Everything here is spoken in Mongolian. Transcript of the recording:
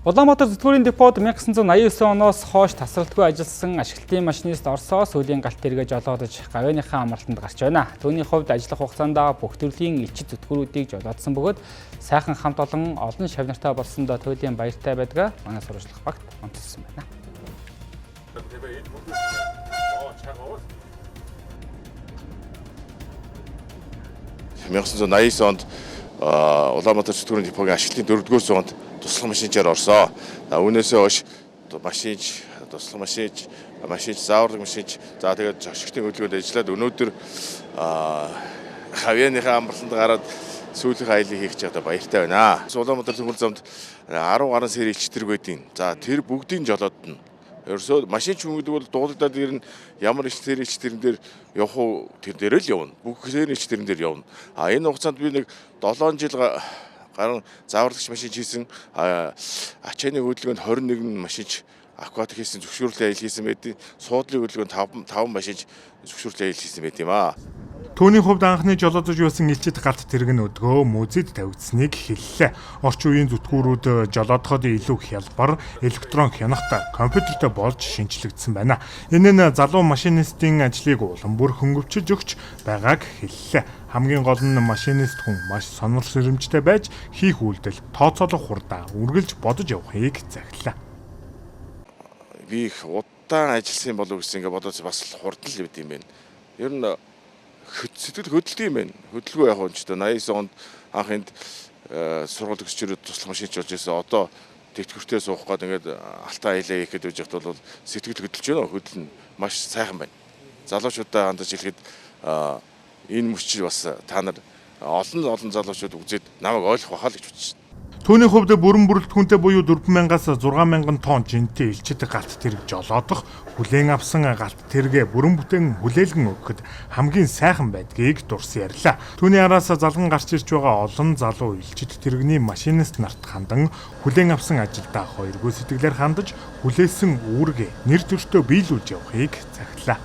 Улаанбаатар зүтгүүрийн депод 1989 оноос хойш тасралтгүй ажилласан ашиглалтын машинист Оросоос үлийн галт тэргээ жолоодож гавьяаныхаа амралтанд гарч байна. Түүний хувьд ажиллах хугацаанд бүх төрлийн элчит зүтгүүрүүдийг жолоодсон бөгөөд сайхан хамт олон шавнартай болсонд туйлын баяртай байдгаа манай сурвалжлах багт онцлсан байна. 1989 онд Улаанбаатар зүтгүүрийн депогийн ашиглалтын 4-р зуунд туслах машинчаар орсон. Үүнээсээ хойш машинч, туслах машинч, зааварлаг машинч, за тэгээд ашиглалтын хөдөлгөөнд ажиллаад өнөөдөр хавьяаныхаа амралтанд гараад сүүлийн аяллыг хийх чадаа баяртай байна. Улаанбаатар цэвэр замд 10 гаруй сэрийн элчтэр байдیں۔ За тэр бүгдийн жолоодно. Ерөөсөө машинч хүн гэдэг бол дуудагдаад ирнэ ямар элчтэрэн дээр явах уу тэр дээр л явна. Бүх сэрийн элчтэрэн дээр явна. Энэ хугацаанд би нэг 7 жил гарan зааварлагч машинч хийсэн, ачааны хөдөлгөөнд 21 машинч акваtik хийсэн, зөвшөөрлөө аялал хийсэн байдیں۔ Суудлын хөдөлгөөнд 5 машинч зөвшөөрлөө аялал хийсэн байт юм аа. Түүний хувьд анхны жолоодож байсан элчит галт тэрэг нь өдгөө музейд тавигдсныг хэллээ. Орчин үеийн зүтгүүрүүд жолоодоход илүү хялбар, электрон хянахтай, компьютертэй болж шинжлэгдсэн байна. Энэ нь залуу машинистын ажлыг улам бүр хөнгөвчөж өгч байгааг хэллээ. Хамгийн гол нь машинист хүн маш сонор сэрэмжтэй байж хийх үйлдэл тооцоолох хурдаа үргэлж бодож явахыг захилаа. Би их удаан ажилласан болов гэсэн ингээд бодож бас хурдан л байд юм байна. Ер нь сэтгэл хөдлөлт юм байна. Хөдөлгөө яг онч 89 онд анх энд сургууль төгсчөрөд туслах машинч болж байсан. Одоо тэтгэвртээ суух гээд ингээд алтан аялаа хийх гэж явж байхад бол сэтгэл хөдлөж байна. Хөдөл нь маш сайхан байна. Залуучуудаа хандаж хэлэхэд энэ мөчийг бас та нар олон залуучууд үзээд намайг ойлгох байхаа л гэж бодож байна. Түүний хувьд бүрэн бүрэлдэхүүнтэй буюу 4,000-аас 6,000 тонн жинтэй элчит галт тэрэг жолоодох, хүлээн авсан галт тэргээ бүрэн бүтээн хүлээлгэн өгөхөд хамгийн сайхан байдгийг дурсан ярьлаа. Түүний араас залган гарч ирж байгаа олон залуу элчит тэрэгний машинист нарт хандан хүлээн авсан ажилдаа хоёргүй сэтгэлээр хандаж хүлээсэн үүргээ нэр төртөө биелүүлж явахыг захилаа.